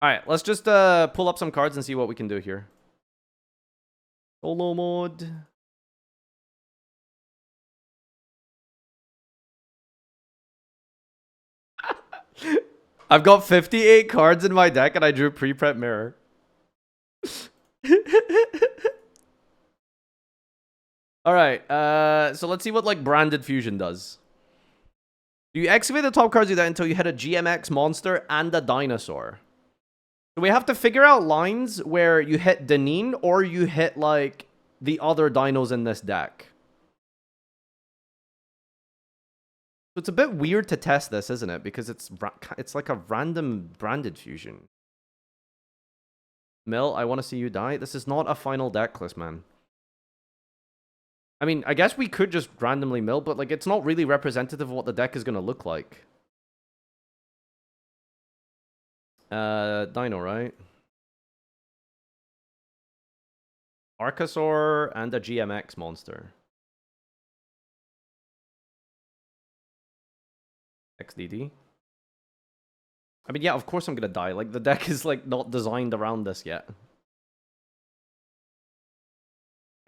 Alright, let's just pull up some cards and see what we can do here. Solo mode. I've got 58 cards in my deck and I drew pre-prep mirror. Alright, so let's see what like branded fusion does. You excavate the top cards of that until you hit a GMX monster and a dinosaur. So we have to figure out lines where you hit Deneen or you hit like the other dinos in this deck. So it's a bit weird to test this, isn't it? Because it's like a random branded fusion. Mill, I want to see you die. This is not a final deck list, man. I mean, I guess we could just randomly mill, but like it's not really representative of what the deck is going to look like. Dino, right? Archosaur and a GMX monster. XDD. I mean, yeah, of course I'm gonna die. Like, the deck is, like, not designed around this yet.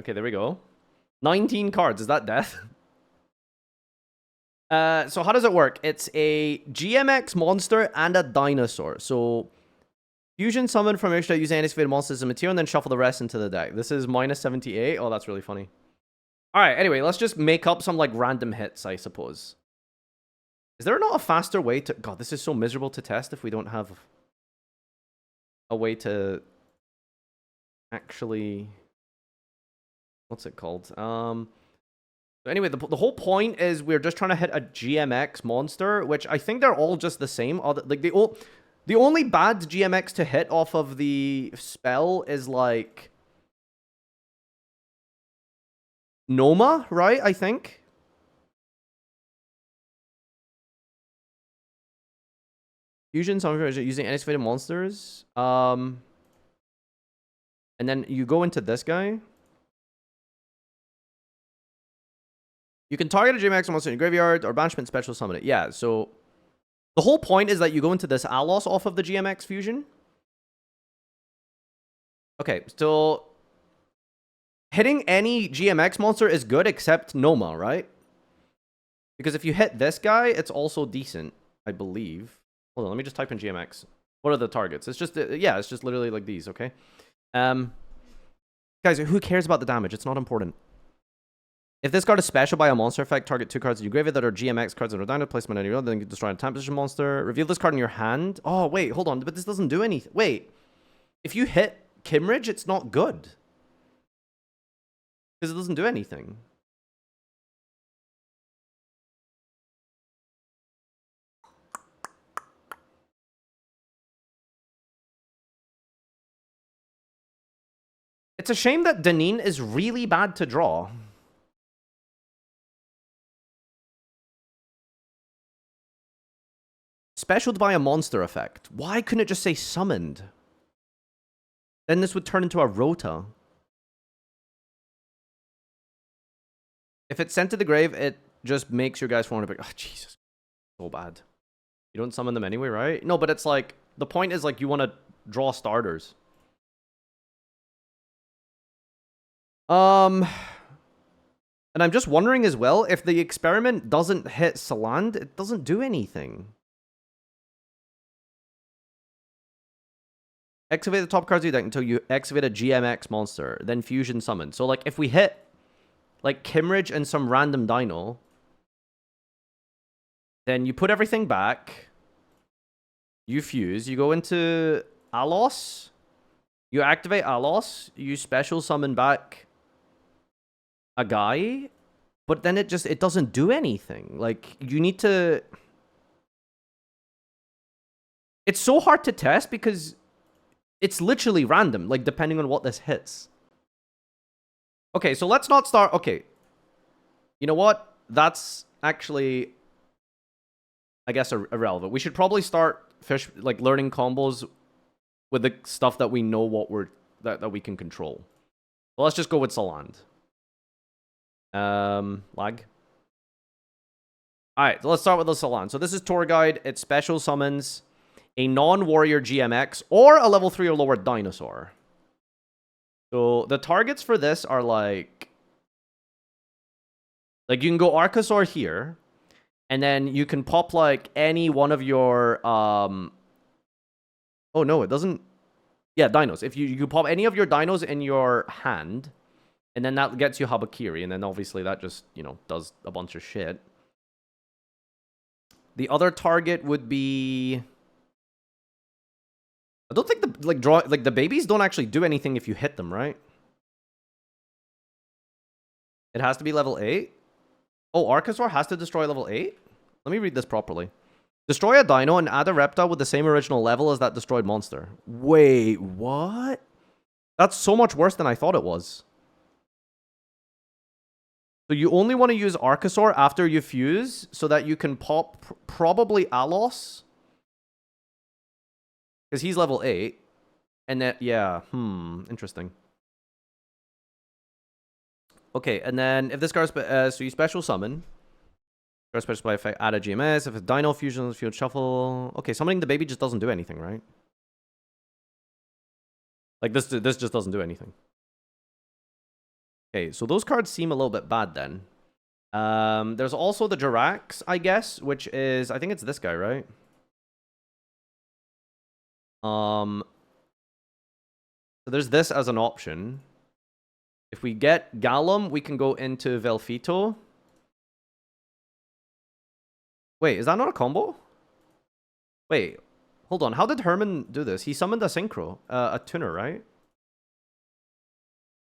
Okay, there we go. 19 cards. Is that death? So how does it work? It's a GMX monster and a dinosaur. So, fusion summon from extra using anticipated monsters as a material and then shuffle the rest into the deck. This is minus 78. Oh, that's really funny. Alright, anyway, let's just make up some, like, random hits, I suppose. Is there not a faster way to... God, this is so miserable to test if we don't have a way to actually... What's it called? Anyway, the whole point is we're just trying to hit a GMX monster, which I think they're all just the same. Like the only bad GMX to hit off of the spell is like Noma, right? I think. Fusion, some using anticipated monsters. And then you go into this guy. You can target a GMX monster in your graveyard or banishment special summon it. Yeah, so the whole point is that you go into this Alos off of the GMX fusion. Okay, so hitting any GMX monster is good except Noma, right? Because if you hit this guy, it's also decent, I believe. Hold on, let me just type in GMX. What are the targets? It's just, yeah, it's just literally like these, okay? Guys, who cares about the damage? It's not important. If this card is special by a monster effect, target 2 cards in your graveyard that are GMX cards and are dino placement on your own, then you destroy a time position monster. Reveal this card in your hand. Oh, wait, hold on. But this doesn't do anything. Wait. If you hit Kimridge, it's not good. Because it doesn't do anything. It's a shame that Deneen is really bad to draw. Specialed by a monster effect. Why couldn't it just say summoned? Then this would turn into a rota. If it's sent to the grave, it just makes your guys want to be... Oh, Jesus. So bad. You don't summon them anyway, right? No, but it's like... The point is, like, you want to draw starters. And I'm just wondering as well, if the experiment doesn't hit Saland, it doesn't do anything. Excavate the top cards of your deck until you excavate a GMX monster, then fusion summon. So, like, if we hit, like, Kimridge and some random dino, then you put everything back, you fuse, you go into Alos, you activate Alos, you special summon back a guy, but then it doesn't do anything. Like, you need to... It's so hard to test because... It's literally random, like, depending on what this hits. Okay, so let's not start... Okay. You know what? That's actually, I guess, irrelevant. We should probably start learning combos with the stuff that we know that we can control. So let's just go with Saland. Lag. Alright, so let's start with the Saland. So this is Tour Guide. It's special summons. a non-warrior GMX, or a level 3 or lower dinosaur. So the targets for this are like you can go Archosaur here, and then you can pop like any one of your oh no, it doesn't. Yeah, dinos. If you pop any of your dinos in your hand, and then that gets you Habakiri, and then obviously that just, you know, does a bunch of shit. The other target would be, I don't think the babies don't actually do anything if you hit them, right? It has to be level 8. Oh, Archosaur has to destroy level 8? Let me read this properly. Destroy a dino and add a reptile with the same original level as that destroyed monster. Wait, what? That's so much worse than I thought it was. So you only want to use Archosaur after you fuse so that you can pop probably Alos. Because he's level 8. And then, yeah, interesting. Okay, and then if this card, so you special summon. Card special by effect, add a GMS. If it's Dino Fusion, Field Shuffle. Okay, summoning the baby just doesn't do anything, right? Like, this just doesn't do anything. Okay, so those cards seem a little bit bad then. There's also the Jirax, I guess, which is, I think it's this guy, right? So there's this as an option. If we get Gallum, we can go into Velfito. Wait, is that not a combo? Wait, hold on. How did Herman do this? He summoned a Synchro, a tuner, right?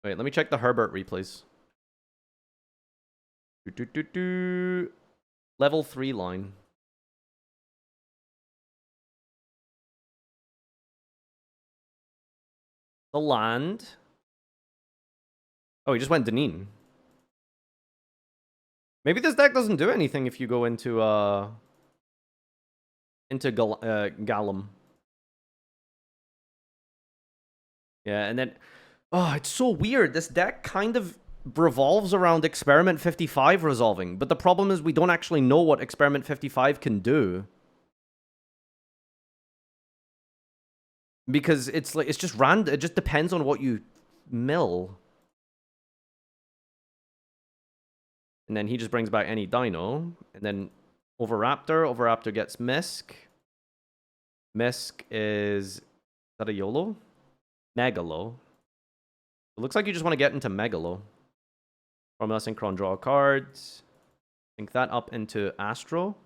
Wait, let me check the Herbert replays. Level 3 line. The land. Oh, he just went Deneen. Maybe this deck doesn't do anything if you go into Gallum. Yeah, and then, oh, it's so weird. This deck kind of revolves around Experiment 55 resolving, but the problem is we don't actually know what Experiment 55 can do. Because it's like, it's just random. It just depends on what you mill. And then he just brings back any dino. And then Overraptor. Overraptor gets Misk. Misk is that a YOLO? Megalo. It looks like you just want to get into Megalo. Formula Synchron, draw cards. Sync that up into Astro.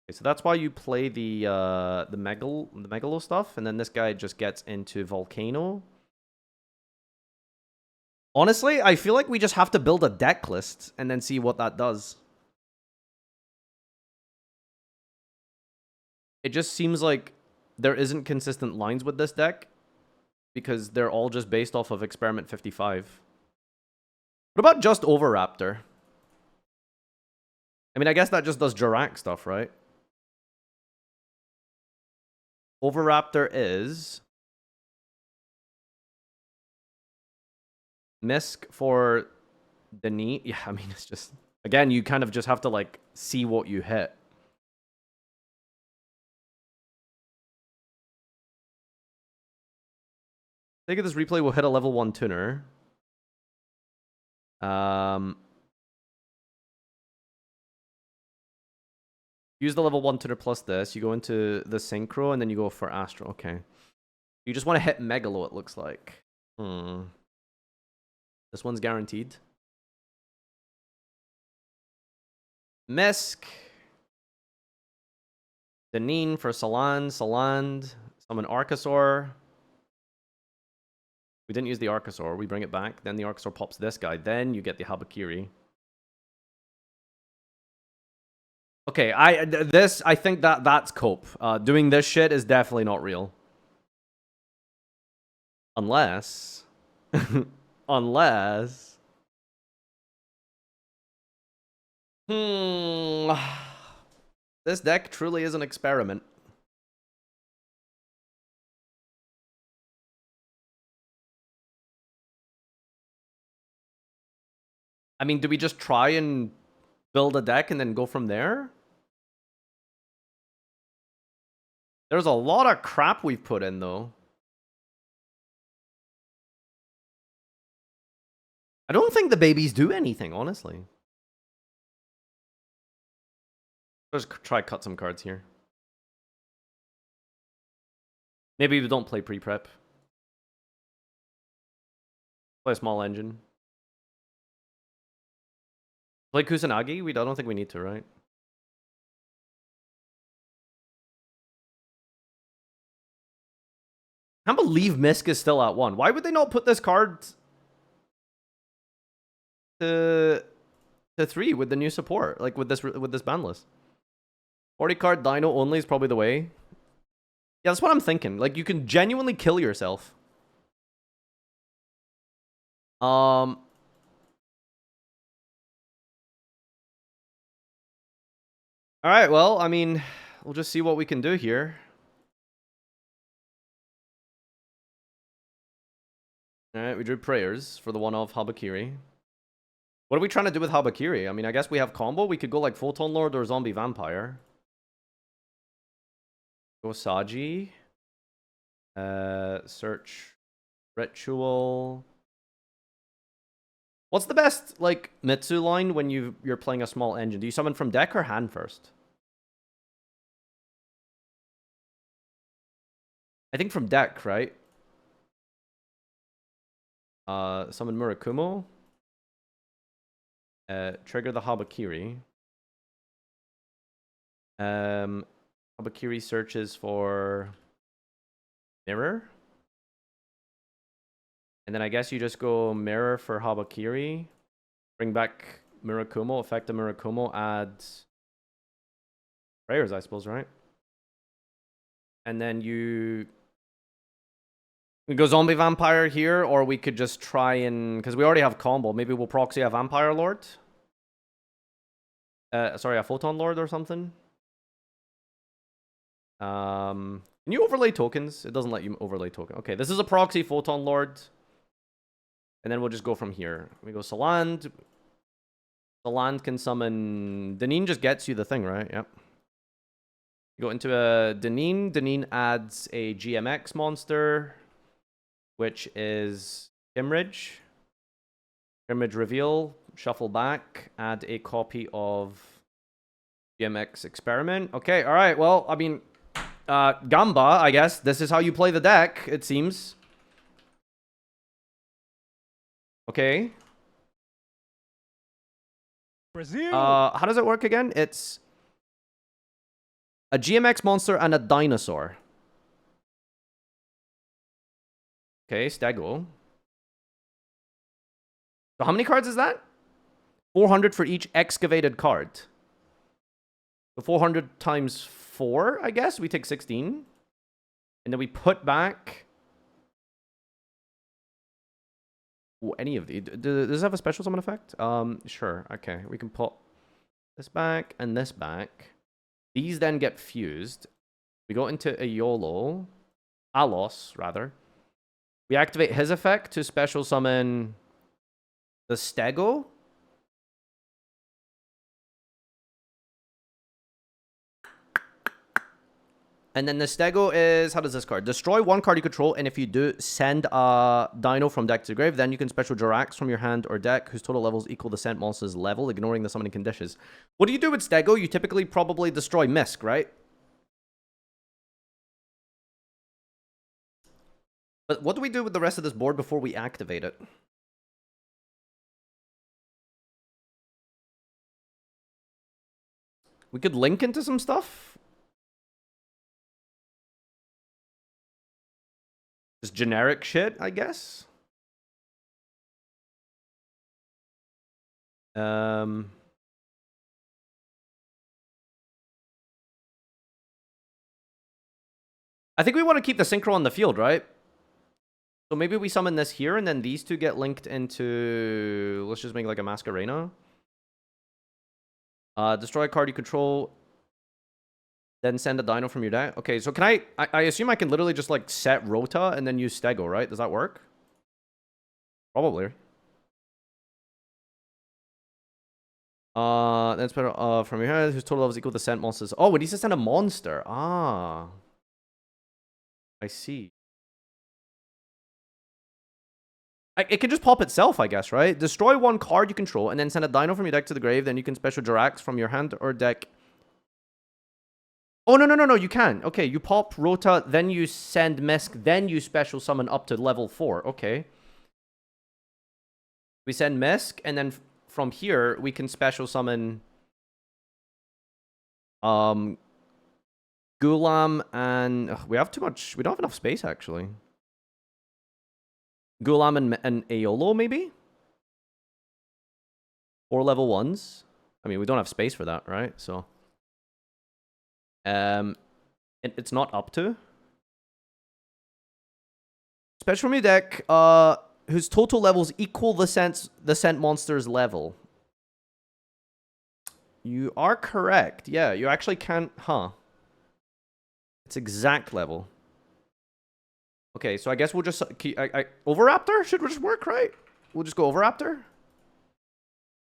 Okay, so that's why you play the Megalo stuff, and then this guy just gets into Volcano. Honestly, I feel like we just have to build a deck list and then see what that does. It just seems like there isn't consistent lines with this deck because they're all just based off of Experiment 55. What about just Overraptor? I mean, I guess that just does Jirac stuff, right? Overraptor is Misk for the knee. Yeah, I mean, it's just, again, you kind of just have to, like, see what you hit. I think this replay will hit a level 1 tuner. Use the level 1 tuner plus this. You go into the Synchro, and then you go for Astro. Okay. You just want to hit Megalo, it looks like. This one's guaranteed. Misk. Deneen for Saland. Saland. Summon Archosaur. We didn't use the Archosaur. We bring it back. Then the Archosaur pops this guy. Then you get the Habakiri. Okay, I think that's cope. Doing this shit is definitely not real. Unless... Unless... This deck truly is an experiment. I mean, do we just try and build a deck and then go from there? There's a lot of crap we've put in, though. I don't think the babies do anything, honestly. Let's try cut some cards here. Maybe we don't play pre-prep. Play a small engine. Play Kusanagi? I don't think we need to, right? I can't believe Misk is still at 1. Why would they not put this card to 3 with the new support? Like with this ban list. 40 card dino only is probably the way. Yeah, that's what I'm thinking. Like, you can genuinely kill yourself. Alright, well, I mean, we'll just see what we can do here. Alright, we drew prayers for the one-off Habakiri. What are we trying to do with Habakiri? I mean, I guess we have combo. We could go like Photon Lord or Zombie Vampire. Go Saji. Search Ritual. What's the best, like, Mitsu line when you're playing a small engine? Do you summon from deck or hand first? I think from deck, right? Summon Murakumo. Trigger the Habakiri. Habakiri searches for Mirror. And then I guess you just go Mirror for Habakiri. Bring back Murakumo. Effect the Murakumo. Add Prayers, I suppose, right? And then we go Zombie Vampire here, or we could just try and... Because we already have combo. Maybe we'll proxy a Vampire Lord. Sorry, a Photon Lord or something. Can you overlay tokens? It doesn't let you overlay token. Okay, this is a proxy Photon Lord. And then we'll just go from here. We go Saland. Saland can summon... Deneen just gets you the thing, right? Yep. You go into a Deneen. Deneen adds a GMX monster, which is Imridge. Imridge reveal. Shuffle back. Add a copy of GMX Experiment. Okay, alright. Well, I mean... Gamba, I guess. This is how you play the deck, it seems. Okay. Brazil. How does it work again? It's a GMX monster and a dinosaur. Okay, Stego. So how many cards is that? 400 for each excavated card. So 400 times 4, I guess. We take 16. And then we put back... Ooh, any of these. Does this have a special summon effect? Sure. Okay. We can put this back and this back. These then get fused. We go into a YOLO. Alos, rather. We activate his effect to special summon the Stego. And then the Stego is... How does this card? Destroy one card you control, and if you do, send a dino from deck to grave. Then you can special Jirax from your hand or deck, whose total levels equal the sent monster's level, ignoring the summoning conditions. What do you do with Stego? You typically probably destroy Misk, right? But what do we do with the rest of this board before we activate it? We could link into some stuff. Just generic shit, I guess. I think we want to keep the synchro on the field, right? So maybe we summon this here, and then these two get linked into... Let's just make like a Masquerena. Destroy a card you control. Then send a dino from your deck. Okay, so can I assume I can literally just like set Rota and then use Stego, right? Does that work? Probably. Then spend from your hand, whose total level is equal to sent monsters. Oh, it needs to send a monster. Ah. I see. It can just pop itself, I guess, right? Destroy one card you control, and then send a dino from your deck to the grave. Then you can special Jirax from your hand or deck. Oh, no, you can. Okay, you pop Rota, then you send Misk, then you special summon up to level 4. Okay. We send Misk, and then from here, we can special summon... Gulam, and... Ugh, we have too much... We don't have enough space, actually. Gulam and Aeolo, maybe? Or level 1s. I mean, we don't have space for that, right? So... it's not up to. Special from your deck, whose total levels equal the sent monster's level. You are correct. Yeah, you actually can't... Huh. It's exact level. Okay, so I guess we'll just... Overraptor should just work, right? We'll just go Overraptor.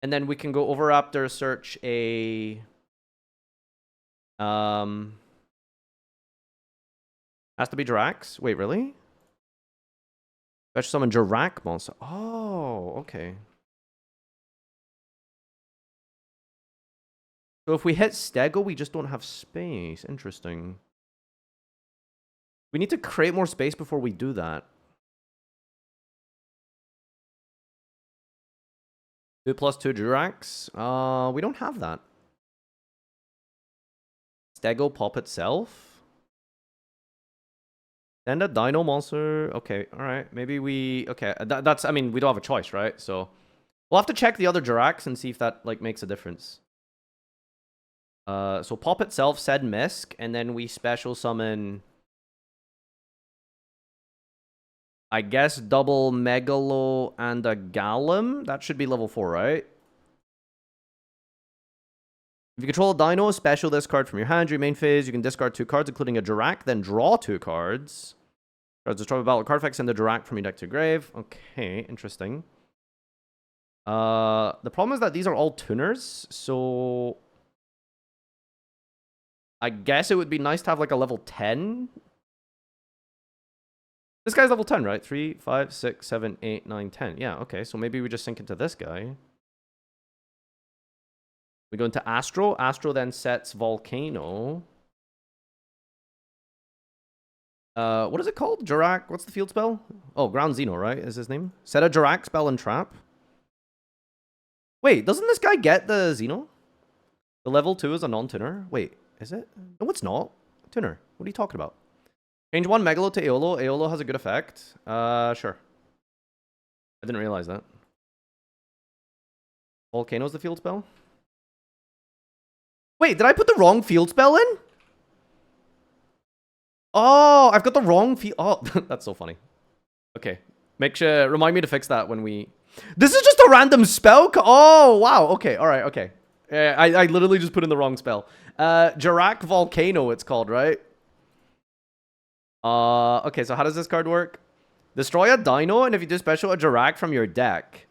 And then we can go Overraptor, search a... Has to be Jirax. Wait, really? Special summon Jirac monster. Oh, okay. So if we hit Stego, we just don't have space. Interesting. We need to create more space before we do that. 2+2 Jirax. We don't have that. Stego pop itself. Send a dino monster. Okay, alright. Maybe we... Okay, that's... I mean, we don't have a choice, right? So... We'll have to check the other Jirax and see if that, like, makes a difference. So pop itself, send Misk, and then we special summon... I guess double Megalo and a Golem. That should be level 4, right? If you control a dino, special this card from your hand. Your main phase, you can discard 2 cards, including a Jirac, then draw 2 cards. Cards destroy battle card effect, send the Jirac from your deck to grave. Okay, interesting. The problem is that these are all tuners, so... I guess it would be nice to have like a level 10. This guy's level 10, right? 3, 5, 6, 7, 8, 9, 10. Yeah, okay, so maybe we just sink into this guy. We go into Astro. Astro then sets Volcano. What is it called? Jirac. What's the field spell? Oh, Ground Xeno, right? Is his name? Set a Jirac spell and trap. Wait, doesn't this guy get the Xeno? The level 2 is a non-tuner. Wait, is it? No, it's not. Tuner. What are you talking about? Change 1 Megalo to Aeolo. Aeolo has a good effect. Sure. I didn't realize that. Volcano's the field spell? Wait, did I put the wrong field spell in? Oh, I've got the wrong field... Oh, that's so funny. Okay. Make sure... Remind me to fix that when we... This is just a random spell? Oh, wow. Okay, alright, okay. I literally just put in the wrong spell. Jirac Volcano, it's called, right? Okay, so how does this card work? Destroy a dino, and if you do special, a Jirac from your deck.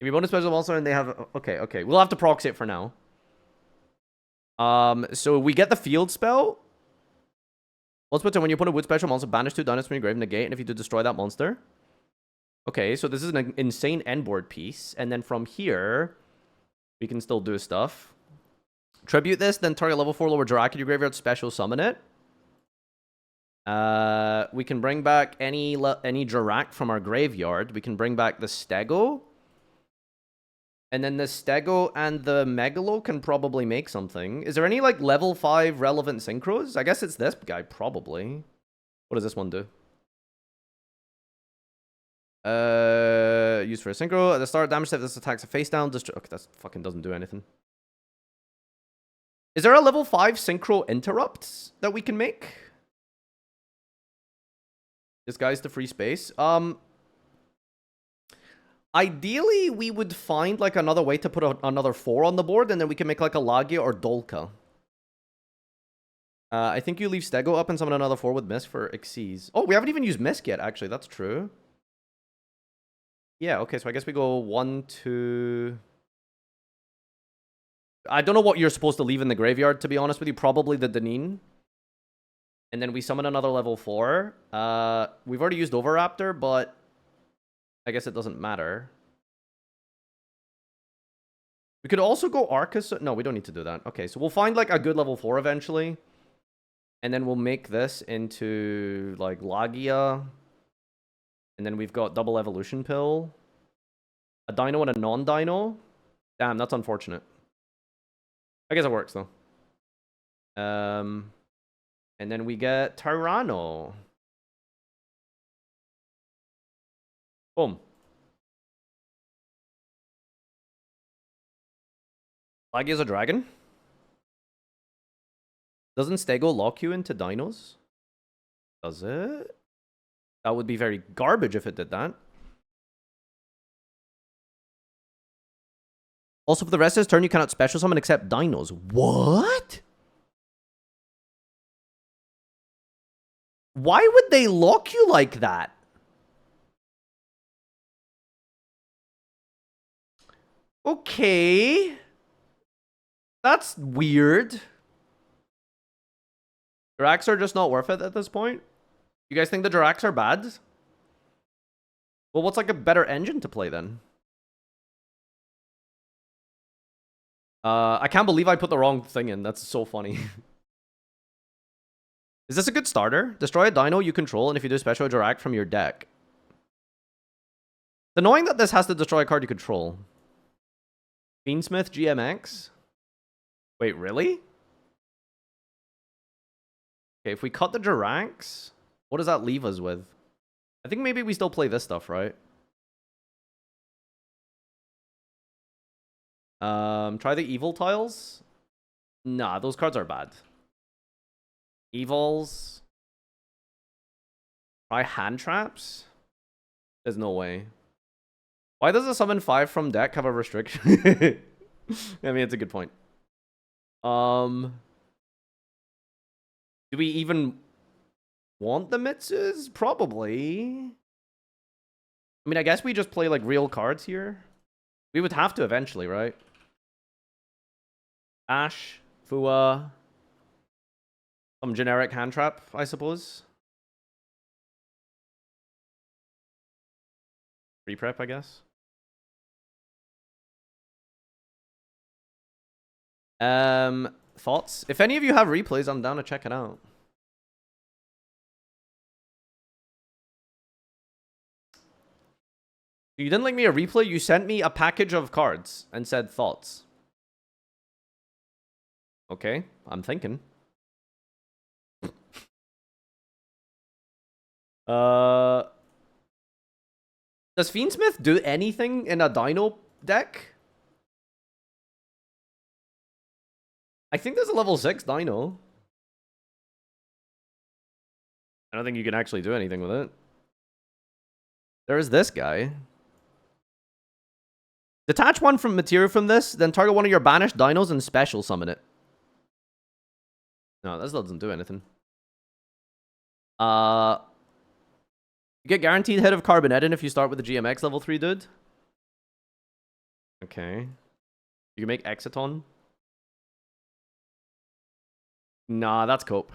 If you bonus special monster and they have... Okay. We'll have to proxy it for now. So we get the field spell. Once per turn, when you put a wood special monster, banish 2 dinos from your grave, negate, and if you do destroy that monster. Okay, so this is an insane end board piece. And then from here, we can still do stuff. Tribute this, then target level 4 lower Jirac in your graveyard, special summon it. We can bring back any Jirac from our graveyard. We can bring back the Stego. And then the Stego and the Megalo can probably make something. Is there any, like, level 5 relevant synchros? I guess it's this guy, probably. What does this one do? Used for a synchro. At the start, damage if this attacks a face down. Okay, that fucking doesn't do anything. Is there a level 5 synchro interrupt that we can make? This guy's the free space. Ideally, we would find, like, another way to put another 4 on the board, and then we can make, like, a Lagia or Dolka. I think you leave Stego up and summon another 4 with Misk for Xyz. Oh, we haven't even used Misk yet, actually. That's true. Yeah, okay, so I guess we go 1, 2... I don't know what you're supposed to leave in the graveyard, to be honest with you. Probably the Deneen. And then we summon another level 4. We've already used Overraptor, but I guess it doesn't matter. We could also go Arcus. No, we don't need to do that. Okay, so we'll find like a good level 4 eventually. And then we'll make this into like Lagia. And then we've got double evolution pill. A dino and a non-dino. Damn, that's unfortunate. I guess it works though. And then we get Tyranno. Boom. Lagia's a dragon. Doesn't Stego lock you into dinos? Does it? That would be very garbage if it did that. Also, for the rest of his turn, you cannot special summon except dinos. What? Why would they lock you like that? Okay. That's weird. Durax are just not worth it at this point. You guys think the Durax are bad? Well, what's like a better engine to play then? I can't believe I put the wrong thing in. That's so funny. Is this a good starter? Destroy a dino you control, and if you do special, Durax from your deck. It's annoying that this has to destroy a card you control. Fiendsmith GMX? Wait, really? Okay, if we cut the Durax, what does that leave us with? I think maybe we still play this stuff, right? Try the evil tiles. Nah, those cards are bad. Evils. Try hand traps. There's no way. Why does a summon 5 from deck have a restriction? I mean, it's a good point. Do we even want the Mitsus? Probably. I mean, I guess we just play like real cards here. We would have to eventually, right? Ash, Fua, some generic hand trap, I suppose. Free prep, I guess. Thoughts? If any of you have replays, I'm down to check it out. You didn't link me a replay, you sent me a package of cards and said thoughts. Okay, I'm thinking. Does Fiendsmith do anything in a dino deck? I think there's a level 6 dino. I don't think you can actually do anything with it. There is this guy. Detach one from material from this, then target one of your banished dinos and special summon it. No, this doesn't do anything. You get guaranteed hit of Carbonettin if you start with the GMX level 3 dude. Okay. You can make Exciton. Nah, that's Cope.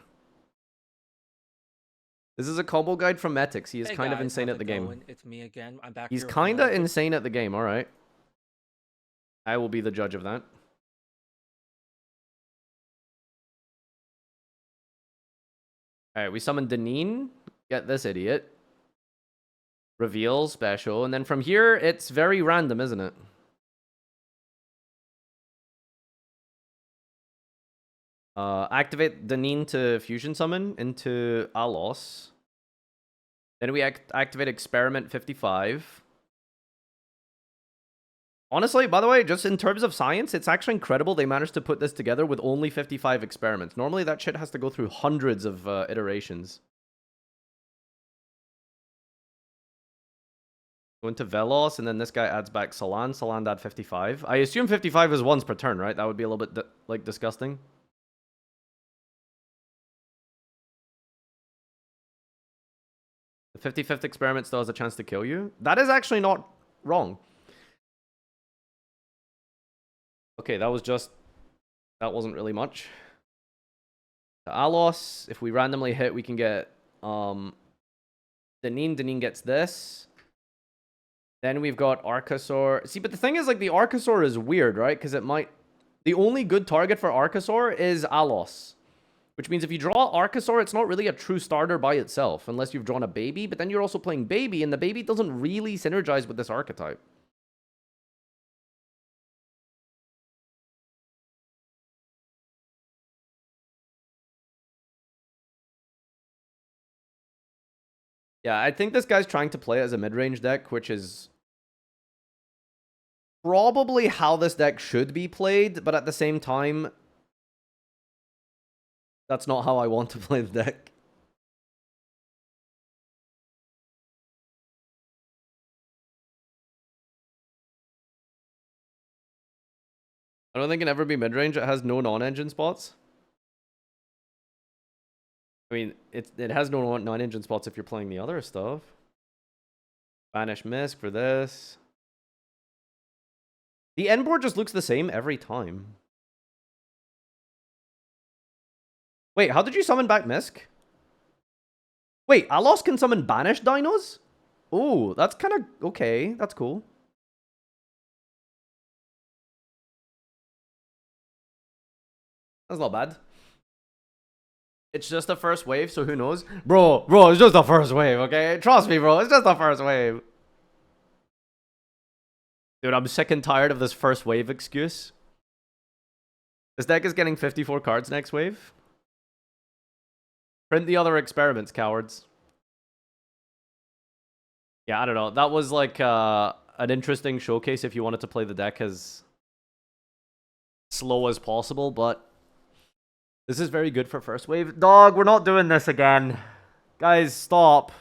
This is a combo guide from Metix. He is kind of insane at the game. It's me again. I'm back. He's kind of insane at the game, alright. I will be the judge of that. Alright, we summon Deneen. Get this idiot. Reveal, special. And then from here, it's very random, isn't it? Activate Deneen to fusion summon into Alos. Then we activate Experiment 55. Honestly, by the way, just in terms of science, it's actually incredible they managed to put this together with only 55 experiments. Normally, that shit has to go through hundreds of iterations. Go into Velos, and then this guy adds back Salan. Salan add 55. I assume 55 is once per turn, right? That would be a little bit, like, disgusting. The 55th experiment still has a chance to kill you. That is actually not wrong. Okay, that was just... That wasn't really much. The Alos, if we randomly hit, we can get Deneen. Deneen gets this. Then we've got Archosaur. See, but the thing is, like, the Archosaur is weird, right? Because it might... The only good target for Archosaur is Alos. Which means if you draw Archosaur, it's not really a true starter by itself. Unless you've drawn a baby. But then you're also playing baby, and the baby doesn't really synergize with this archetype. Yeah, I think this guy's trying to play it as a mid-range deck, which is probably how this deck should be played, but at the same time, that's not how I want to play the deck. I don't think it can ever be mid-range. It has no non-engine spots. I mean, it has no non-engine spots if you're playing the other stuff. Banish Misk for this. The end board just looks the same every time. Wait, how did you summon back Misk? Wait, Alos can summon Banish Dinos? Ooh, that's kind of... Okay, that's cool. That's not bad. It's just the first wave, so who knows? Bro, it's just the first wave, okay? Trust me, bro, it's just the first wave. Dude, I'm sick and tired of this first wave excuse. This deck is getting 54 cards next wave. Print the other experiments, cowards. Yeah, I don't know. That was like an interesting showcase if you wanted to play the deck as slow as possible, but this is very good for first wave. Dog, we're not doing this again. Guys, stop.